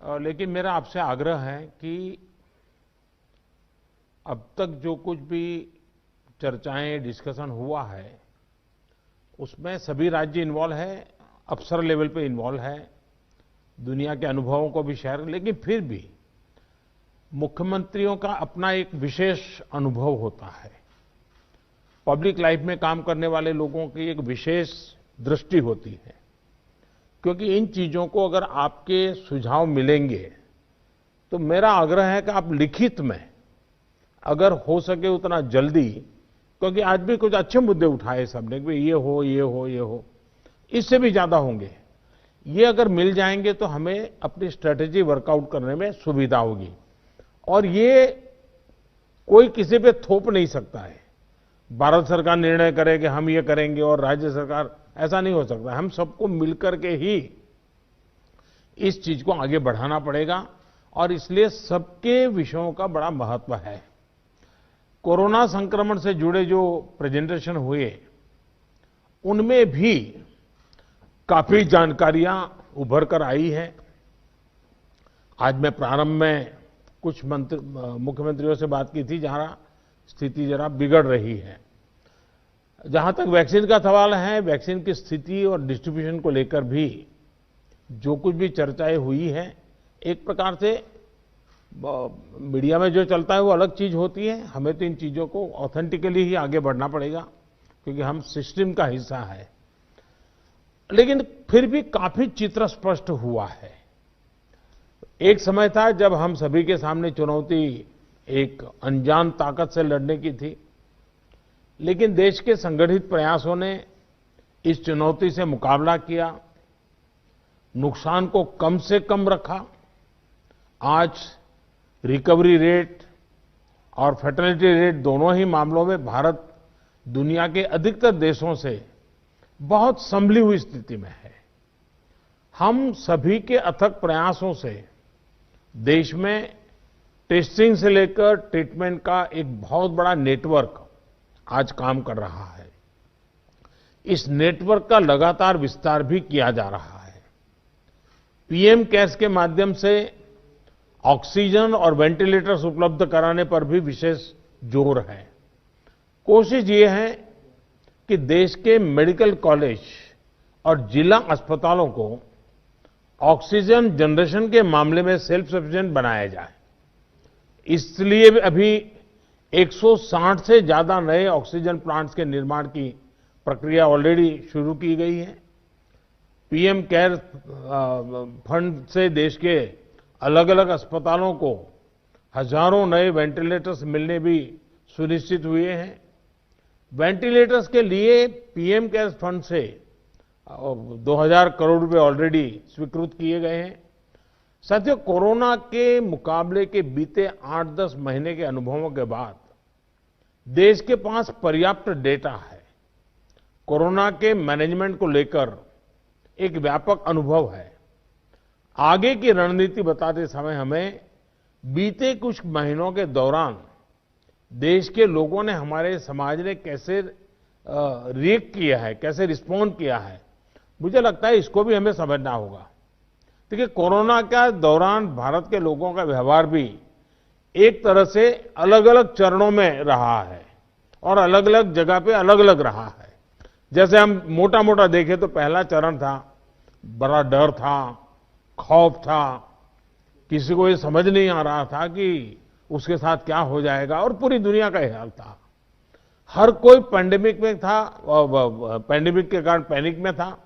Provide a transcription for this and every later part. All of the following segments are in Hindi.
लेकिन मेरा आपसे आग्रह है कि अब तक जो कुछ भी चर्चाएं, डिस्कशन हुआ है, उसमें सभी राज्य इन्वॉल्व है, अफसर लेवल पे इन्वॉल्व है, दुनिया के अनुभवों को भी शेयर, लेकिन फिर भी मुख्यमंत्रियों का अपना एक विशेष अनुभव होता है। पब्लिक लाइफ में काम करने वाले लोगों की एक विशेष दृष्टि होती है, क्योंकि इन चीजों को अगर आपके सुझाव मिलेंगे तो मेरा आग्रह है कि आप लिखित में अगर हो सके उतना जल्दी, क्योंकि आज भी कुछ अच्छे मुद्दे उठाए सबने कि ये हो, ये हो, ये हो, इससे भी ज्यादा होंगे। ये अगर मिल जाएंगे तो हमें अपनी स्ट्रेटेजी वर्कआउट करने में सुविधा होगी। और ये कोई किसी पे थोप नहीं सकता है। भारत सरकार निर्णय करे कि हम ये करेंगे और राज्य सरकार, ऐसा नहीं हो सकता। हम सबको मिलकर के ही इस चीज को आगे बढ़ाना पड़ेगा और इसलिए सबके विषयों का बड़ा महत्व है। कोरोना संक्रमण से जुड़े जो प्रेजेंटेशन हुए उनमें भी काफी जानकारियां उभर कर आई हैं। आज मैं प्रारंभ में कुछ मुख्यमंत्रियों से बात की थी जहां स्थिति जरा बिगड़ रही है। जहां तक वैक्सीन का सवाल है, वैक्सीन की स्थिति और डिस्ट्रीब्यूशन को लेकर भी जो कुछ भी चर्चाएं हुई हैं, एक प्रकार से मीडिया में जो चलता है वो अलग चीज होती है। हमें तो इन चीजों को ऑथेंटिकली ही आगे बढ़ना पड़ेगा, क्योंकि हम सिस्टम का हिस्सा है। लेकिन फिर भी काफी चित्र स्पष्ट हुआ है। एक समय था जब हम सभी के सामने चुनौती एक अनजान ताकत से लड़ने की थी, लेकिन देश के संगठित प्रयासों ने इस चुनौती से मुकाबला किया, नुकसान को कम से कम रखा। आज रिकवरी रेट और फर्टिलिटी रेट दोनों ही मामलों में भारत दुनिया के अधिकतर देशों से बहुत संभली हुई स्थिति में है। हम सभी के अथक प्रयासों से देश में टेस्टिंग से लेकर ट्रीटमेंट का एक बहुत बड़ा नेटवर्क आज काम कर रहा है। इस नेटवर्क का लगातार विस्तार भी किया जा रहा है। पीएम केयर्स के माध्यम से ऑक्सीजन और वेंटिलेटर्स उपलब्ध कराने पर भी विशेष जोर है। कोशिश ये है कि देश के मेडिकल कॉलेज और जिला अस्पतालों को ऑक्सीजन जनरेशन के मामले में सेल्फ सफिशिएंट बनाया जाए। इसलिए अभी 160 से ज्यादा नए ऑक्सीजन प्लांट्स के निर्माण की प्रक्रिया ऑलरेडी शुरू की गई है। पीएम केयर फंड से देश के अलग अलग अस्पतालों को हजारों नए वेंटिलेटर्स मिलने भी सुनिश्चित हुए हैं। वेंटिलेटर्स के लिए पीएम केयर फंड से 2000 करोड़ रुपए ऑलरेडी स्वीकृत किए गए हैं। साथियों, कोरोना के मुकाबले के बीते 8-10 महीने के अनुभवों के बाद देश के पास पर्याप्त डेटा है। कोरोना के मैनेजमेंट को लेकर एक व्यापक अनुभव है। आगे की रणनीति बताते समय हमें बीते कुछ महीनों के दौरान देश के लोगों ने, हमारे समाज ने कैसे रिएक्ट किया है, कैसे रिस्पॉन्ड किया है, मुझे लगता है इसको भी हमें समझना होगा। देखिए, कोरोना के दौरान भारत के लोगों का व्यवहार भी एक तरह से अलग अलग चरणों में रहा है और अलग अलग जगह पे अलग अलग रहा है। जैसे हम मोटा मोटा देखें तो पहला चरण था, बड़ा डर था, खौफ था, किसी को ये समझ नहीं आ रहा था कि उसके साथ क्या हो जाएगा, और पूरी दुनिया का हाल था। हर कोई पैंडेमिक में था, पैंडेमिक के कारण पैनिक में था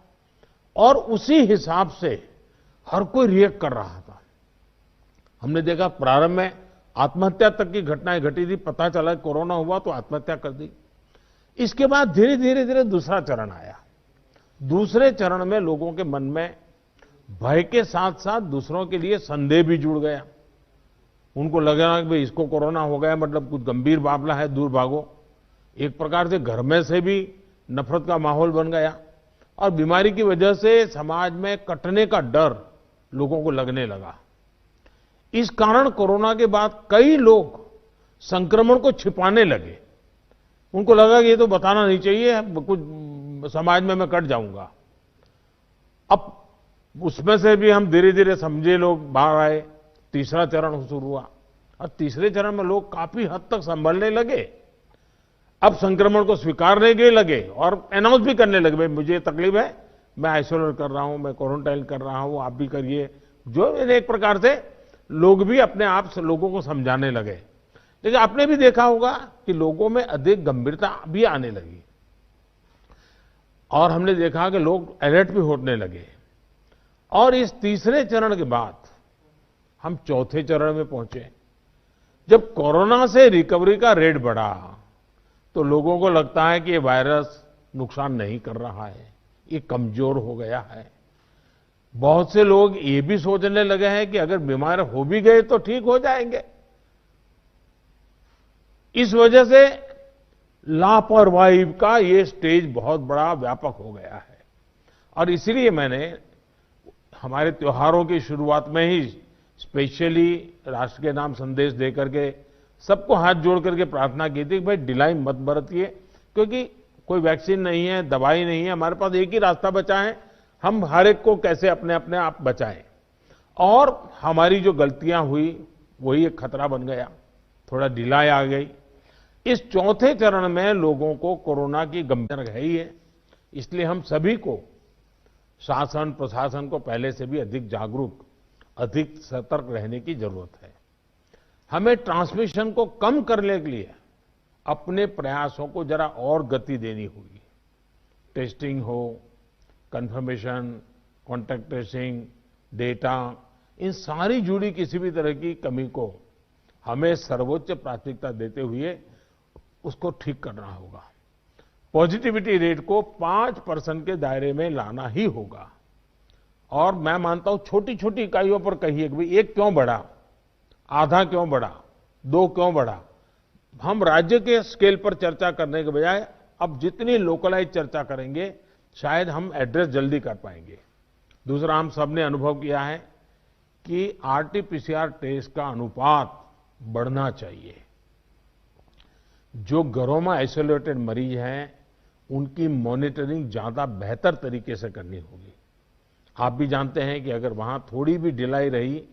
और उसी हिसाब से हर कोई रिएक्ट कर रहा था। हमने देखा प्रारंभ में आत्महत्या तक की घटनाएं घटी थी। पता चला कोरोना हुआ तो आत्महत्या कर दी। इसके बाद धीरे धीरे दूसरा चरण आया। दूसरे चरण में लोगों के मन में भय के साथ साथ दूसरों के लिए संदेह भी जुड़ गया। उनको लगा कि भाई इसको कोरोना हो गया, मतलब कुछ गंभीर मामला है, दूर भागो। एक प्रकार से घर में से भी नफरत का माहौल बन गया और बीमारी की वजह से समाज में कटने का डर लोगों को लगने लगा। इस कारण कोरोना के बाद कई लोग संक्रमण को छिपाने लगे। उनको लगा कि ये तो बताना नहीं चाहिए, कुछ समाज में मैं कट जाऊंगा। अब उसमें से भी हम धीरे-धीरे समझे लोग बाहर आए, तीसरा चरण शुरू हुआ और तीसरे चरण में लोग काफी हद तक संभलने लगे। अब संक्रमण को स्वीकारने के लगे और अनाउंस भी करने लगे, भाई मुझे तकलीफ है, मैं आइसोलेट कर रहा हूं, मैं क्वारंटाइन कर रहा हूं, आप भी करिए। जो एक प्रकार से लोग भी अपने आप से लोगों को समझाने लगे। लेकिन आपने भी देखा होगा कि लोगों में अधिक गंभीरता भी आने लगी और हमने देखा कि लोग अलर्ट भी होने लगे। और इस तीसरे चरण के बाद हम चौथे चरण में पहुंचे। जब कोरोना से रिकवरी का रेट बढ़ा तो लोगों को लगता है कि ये वायरस नुकसान नहीं कर रहा है, ये कमजोर हो गया है। बहुत से लोग ये भी सोचने लगे हैं कि अगर बीमार हो भी गए तो ठीक हो जाएंगे। इस वजह से लापरवाही का ये स्टेज बहुत बड़ा व्यापक हो गया है और इसलिए मैंने हमारे त्योहारों की शुरुआत में ही स्पेशली राष्ट्र के नाम संदेश देकर के सबको हाथ जोड़ करके प्रार्थना की थी कि भाई ढिलाई मत बरतिए, क्योंकि कोई वैक्सीन नहीं है, दवाई नहीं है, हमारे पास एक ही रास्ता बचा है, हम हर एक को कैसे अपने अपने आप बचाएं। और हमारी जो गलतियां हुई वही एक खतरा बन गया, थोड़ा ढिलाई आ गई। इस चौथे चरण में लोगों को कोरोना की गंभीरता है ही है, इसलिए हम सभी को शासन प्रशासन को पहले से भी अधिक जागरूक, अधिक सतर्क रहने की जरूरत है। हमें ट्रांसमिशन को कम करने के लिए अपने प्रयासों को जरा और गति देनी होगी। टेस्टिंग हो, कंफर्मेशन, कॉन्टैक्ट ट्रेसिंग, डेटा, इन सारी जुड़ी किसी भी तरह की कमी को हमें सर्वोच्च प्राथमिकता देते हुए उसको ठीक करना होगा। पॉजिटिविटी रेट को 5% के दायरे में लाना ही होगा। और मैं मानता हूं छोटी छोटी इकाइयों पर कहिए कि भाई एक क्यों बढ़ा, आधा क्यों बढ़ा, 2 क्यों बढ़ा। हम राज्य के स्केल पर चर्चा करने के बजाय अब जितनी लोकलाइज चर्चा करेंगे शायद हम एड्रेस जल्दी कर पाएंगे। दूसरा, हम सबने अनुभव किया है कि आरटी-पीसीआर टेस्ट का अनुपात बढ़ना चाहिए। जो घरों में आइसोलेटेड मरीज हैं उनकी मॉनिटरिंग ज्यादा बेहतर तरीके से करनी होगी। आप भी जानते हैं कि अगर वहां थोड़ी भी ढिलाई रही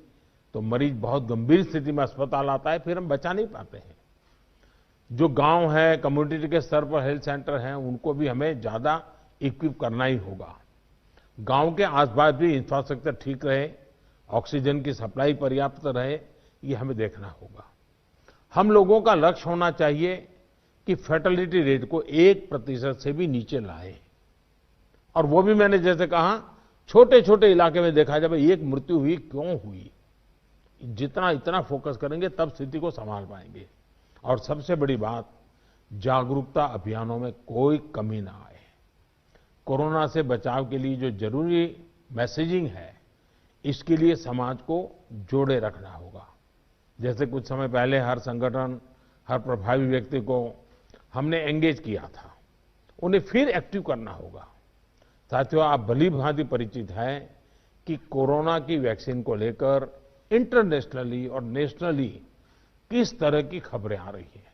तो मरीज बहुत गंभीर स्थिति में अस्पताल आता है, फिर हम बचा नहीं पाते हैं। जो गांव है, कम्युनिटी के स्तर पर हेल्थ सेंटर हैं, उनको भी हमें ज्यादा इक्विप करना ही होगा। गांव के आसपास भी इंफ्रास्ट्रक्चर ठीक रहे, ऑक्सीजन की सप्लाई पर्याप्त रहे, ये हमें देखना होगा। हम लोगों का लक्ष्य होना चाहिए कि फैटेलिटी रेट को 1% से भी नीचे लाए। और वो भी मैंने जैसे कहा, छोटे छोटे इलाके में देखा जाए एक मृत्यु हुई क्यों हुई, जितना इतना फोकस करेंगे तब स्थिति को संभाल पाएंगे। और सबसे बड़ी बात, जागरूकता अभियानों में कोई कमी ना आए। कोरोना से बचाव के लिए जो जरूरी मैसेजिंग है, इसके लिए समाज को जोड़े रखना होगा। जैसे कुछ समय पहले हर संगठन, हर प्रभावी व्यक्ति को हमने एंगेज किया था, उन्हें फिर एक्टिव करना होगा। साथियों, आप भली भांति परिचित हैं कि कोरोना की वैक्सीन को लेकर इंटरनेशनली और नेशनली किस तरह की खबरें आ रही हैं।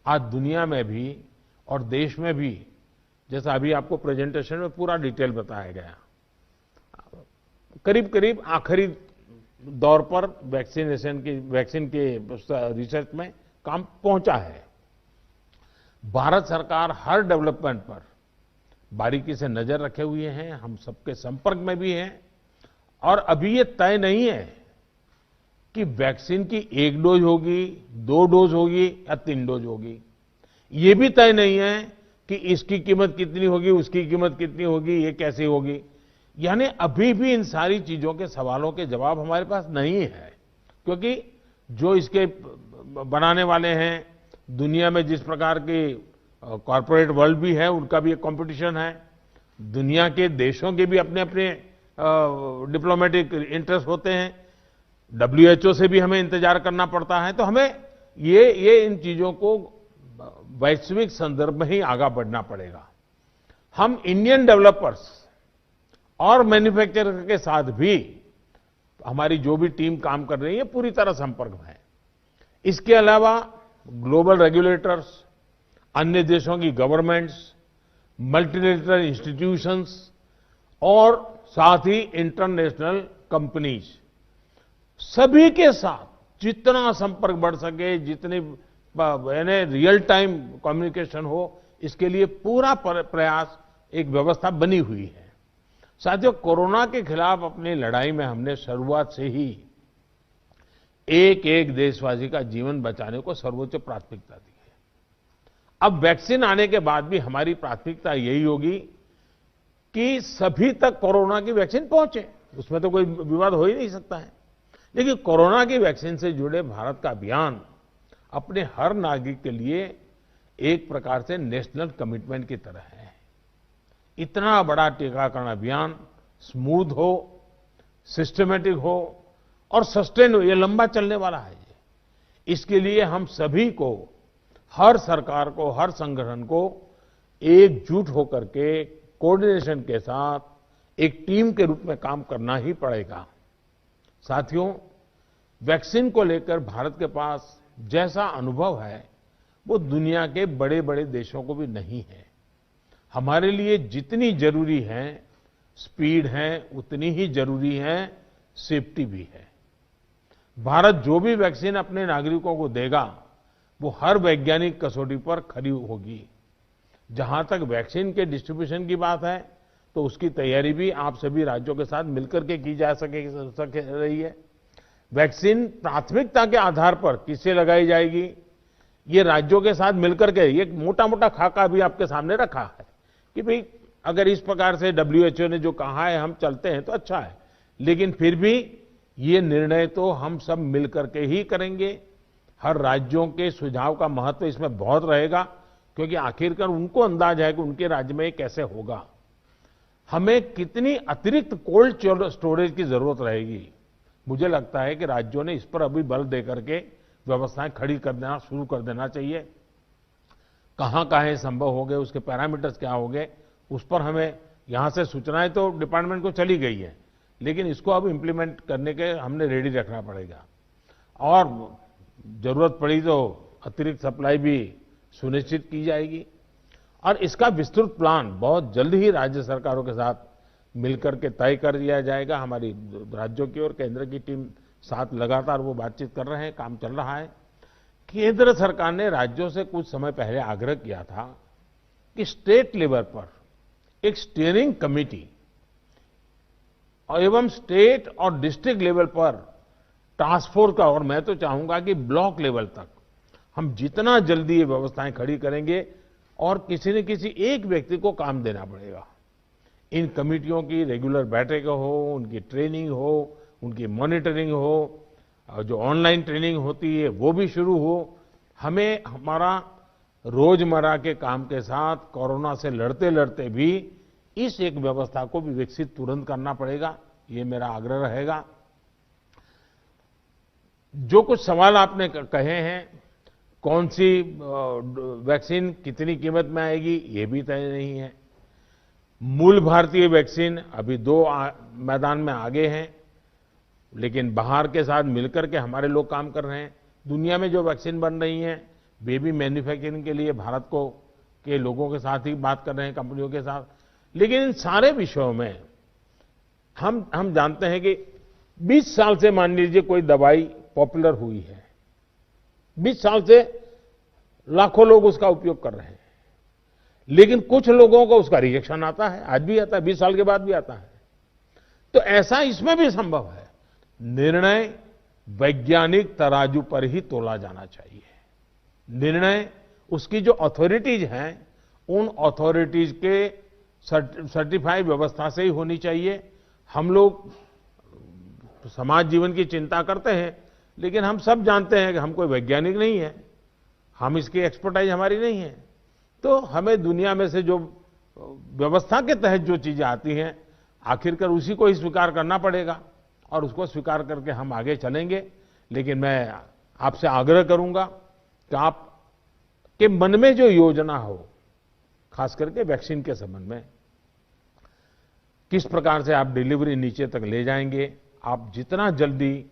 आज दुनिया में भी और देश में भी, जैसा अभी आपको प्रेजेंटेशन में पूरा डिटेल बताया गया, करीब करीब आखिरी दौर पर वैक्सीन के रिसर्च में काम पहुंचा है। भारत सरकार हर डेवलपमेंट पर बारीकी से नजर रखे हुए हैं, हम सबके संपर्क में भी हैं। और अभी ये तय नहीं है कि वैक्सीन की 1 डोज होगी, 2 डोज होगी या 3 डोज होगी। ये भी तय नहीं है कि इसकी कीमत कितनी होगी, उसकी कीमत कितनी होगी, ये कैसे होगी। यानी अभी भी इन सारी चीजों के सवालों के जवाब हमारे पास नहीं है, क्योंकि जो इसके बनाने वाले हैं, दुनिया में जिस प्रकार के कॉर्पोरेट वर्ल्ड भी है, उनका भी एक कंपटीशन है। दुनिया के देशों के भी अपने अपने डिप्लोमेटिक इंटरेस्ट होते हैं। WHO से भी हमें इंतजार करना पड़ता है। तो हमें ये इन चीजों को वैश्विक संदर्भ में ही आगे बढ़ना पड़ेगा। हम इंडियन डेवलपर्स और मैन्युफैक्चरर के साथ भी हमारी जो भी टीम काम कर रही है पूरी तरह संपर्क में है। इसके अलावा ग्लोबल रेगुलेटर्स, अन्य देशों की गवर्नमेंट्स, मल्टीलेटरल इंस्टीट्यूशंस और साथ ही इंटरनेशनल कंपनीज, सभी के साथ जितना संपर्क बढ़ सके, जितनी यानी रियल टाइम कम्युनिकेशन हो, इसके लिए पूरा प्रयास, एक व्यवस्था बनी हुई है। साथियों, कोरोना के खिलाफ अपनी लड़ाई में हमने शुरुआत से ही एक एक देशवासी का जीवन बचाने को सर्वोच्च प्राथमिकता दी है। अब वैक्सीन आने के बाद भी हमारी प्राथमिकता यही होगी कि सभी तक कोरोना की वैक्सीन पहुंचे, उसमें तो कोई विवाद हो ही नहीं सकता है। लेकिन कोरोना की वैक्सीन से जुड़े भारत का अभियान अपने हर नागरिक के लिए एक प्रकार से नेशनल कमिटमेंट की तरह है। इतना बड़ा टीकाकरण अभियान स्मूथ हो, सिस्टमैटिक हो और सस्टेन हो, ये लंबा चलने वाला है। इसके लिए हम सभी को, हर सरकार को, हर संगठन को एकजुट होकर के कोऑर्डिनेशन के साथ एक टीम के रूप में काम करना ही पड़ेगा। साथियों, वैक्सीन को लेकर भारत के पास जैसा अनुभव है वो दुनिया के बड़े बड़े देशों को भी नहीं है। हमारे लिए जितनी जरूरी है स्पीड है, उतनी ही जरूरी है सेफ्टी भी है। भारत जो भी वैक्सीन अपने नागरिकों को देगा वो हर वैज्ञानिक कसौटी पर खरी होगी। जहां तक वैक्सीन के डिस्ट्रीब्यूशन की बात है तो उसकी तैयारी भी आप सभी राज्यों के साथ मिलकर के की जा सके रही है। वैक्सीन प्राथमिकता के आधार पर किससे लगाई जाएगी, ये राज्यों के साथ मिलकर के, ये मोटा मोटा खाका भी आपके सामने रखा है कि भाई अगर इस प्रकार से WHO ने जो कहा है हम चलते हैं तो अच्छा है, लेकिन फिर भी ये निर्णय तो हम सब मिलकर के ही करेंगे। हर राज्यों के सुझाव का महत्व इसमें बहुत रहेगा, क्योंकि आखिरकार उनको अंदाज है कि उनके राज्य में ये कैसे होगा। हमें कितनी अतिरिक्त कोल्ड स्टोरेज की जरूरत रहेगी, मुझे लगता है कि राज्यों ने इस पर अभी बल देकर के व्यवस्थाएं खड़ी कर देना शुरू कर देना चाहिए। कहां कहां संभव हो गए, उसके पैरामीटर्स क्या हो गए, उस पर हमें यहां से सूचनाएं तो डिपार्टमेंट को चली गई है, लेकिन इसको अब इम्प्लीमेंट करने के हमने रेडी रखना पड़ेगा। और जरूरत पड़ी तो अतिरिक्त सप्लाई भी सुनिश्चित की जाएगी। और इसका विस्तृत प्लान बहुत जल्द ही राज्य सरकारों के साथ मिलकर के तय कर दिया जाएगा। हमारी राज्यों की और केंद्र की टीम साथ लगातार वो बातचीत कर रहे हैं, काम चल रहा है। केंद्र सरकार ने राज्यों से कुछ समय पहले आग्रह किया था कि स्टेट लेवल पर एक स्टीयरिंग कमेटी एवं स्टेट और डिस्ट्रिक्ट लेवल पर टास्क फोर्स का, और मैं तो चाहूंगा कि ब्लॉक लेवल तक हम जितना जल्दी ये व्यवस्थाएं खड़ी करेंगे, और किसी न किसी एक व्यक्ति को काम देना पड़ेगा। इन कमेटियों की रेगुलर बैठकें हो, उनकी ट्रेनिंग हो, उनकी मॉनिटरिंग हो, और जो ऑनलाइन ट्रेनिंग होती है वो भी शुरू हो। हमें हमारा रोजमर्रा के काम के साथ कोरोना से लड़ते लड़ते भी इस एक व्यवस्था को भी विकसित तुरंत करना पड़ेगा, ये मेरा आग्रह रहेगा। जो कुछ सवाल आपने कहे हैं, कौन सी वैक्सीन कितनी कीमत में आएगी, ये भी तय नहीं है। मूल भारतीय वैक्सीन अभी 2 मैदान में आगे हैं, लेकिन बाहर के साथ मिलकर के हमारे लोग काम कर रहे हैं। दुनिया में जो वैक्सीन बन रही हैं वे भी मैन्युफैक्चरिंग के लिए भारत को के लोगों के साथ ही बात कर रहे हैं, कंपनियों के साथ। लेकिन इन सारे विषयों में हम जानते हैं कि 20 साल से मान लीजिए कोई दवाई पॉपुलर हुई है, 20 साल से लाखों लोग उसका उपयोग कर रहे हैं, लेकिन कुछ लोगों को उसका रिएक्शन आता है, आज भी आता है, 20 साल के बाद भी आता है। तो ऐसा इसमें भी संभव है। निर्णय वैज्ञानिक तराजू पर ही तोला जाना चाहिए। निर्णय उसकी जो अथॉरिटीज हैं, उन अथॉरिटीज के सर्टिफाइड व्यवस्था से ही होनी चाहिए। हम लोग समाज जीवन की चिंता करते हैं, लेकिन हम सब जानते हैं कि हम कोई वैज्ञानिक नहीं है, हम इसकी एक्सपर्टाइज हमारी नहीं है। तो हमें दुनिया में से जो व्यवस्था के तहत जो चीजें आती हैं, आखिरकार उसी को ही स्वीकार करना पड़ेगा, और उसको स्वीकार करके हम आगे चलेंगे। लेकिन मैं आपसे आग्रह करूंगा कि आप के मन में जो योजना हो, खास करके वैक्सीन के संबंध में, किस प्रकार से आप डिलीवरी नीचे तक ले जाएंगे, आप जितना जल्दी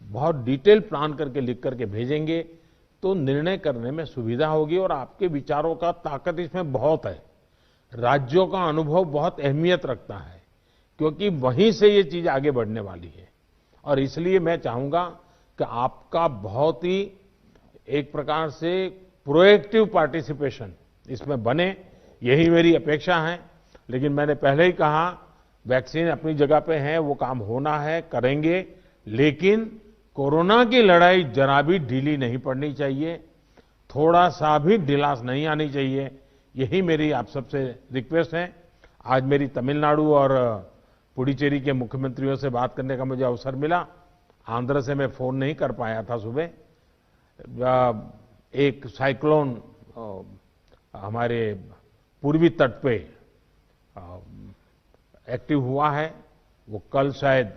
बहुत डिटेल प्लान करके लिख करके भेजेंगे तो निर्णय करने में सुविधा होगी। और आपके विचारों का ताकत इसमें बहुत है। राज्यों का अनुभव बहुत अहमियत रखता है क्योंकि वहीं से ये चीज आगे बढ़ने वाली है। और इसलिए मैं चाहूंगा कि आपका बहुत ही एक प्रकार से प्रोएक्टिव पार्टिसिपेशन इसमें बने, यही मेरी अपेक्षा है। लेकिन मैंने पहले ही कहा, वैक्सीन अपनी जगह पे है, वो काम होना है, करेंगे, लेकिन कोरोना की लड़ाई जरा भी ढीली नहीं पड़नी चाहिए, थोड़ा सा भी ढिलास नहीं आनी चाहिए। यही मेरी आप सबसे रिक्वेस्ट है। आज मेरी तमिलनाडु और पुडुचेरी के मुख्यमंत्रियों से बात करने का मुझे अवसर मिला। आंध्र से मैं फोन नहीं कर पाया था सुबह। एक साइक्लोन हमारे पूर्वी तट पे एक्टिव हुआ है, वो कल शायद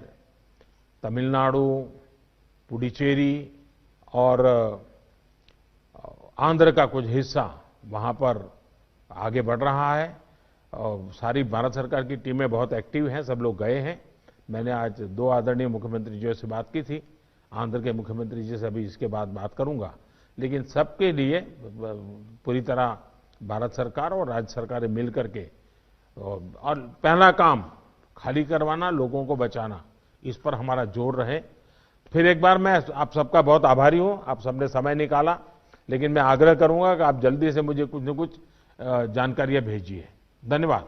तमिलनाडु, पुडुचेरी और आंध्र का कुछ हिस्सा वहां पर आगे बढ़ रहा है। और सारी भारत सरकार की टीमें बहुत एक्टिव हैं, सब लोग गए हैं। मैंने आज 2 आदरणीय मुख्यमंत्री जी से बात की थी, आंध्र के मुख्यमंत्री जी से अभी इसके बाद बात करूंगा। लेकिन सबके लिए पूरी तरह भारत सरकार और राज्य सरकारें मिल करके, और पहला काम खाली करवाना, लोगों को बचाना, इस पर हमारा जोर रहे। फिर एक बार मैं आप सबका बहुत आभारी हूं, आप सबने समय निकाला। लेकिन मैं आग्रह करूंगा कि आप जल्दी से मुझे कुछ न कुछ जानकारियां भेजिए। धन्यवाद।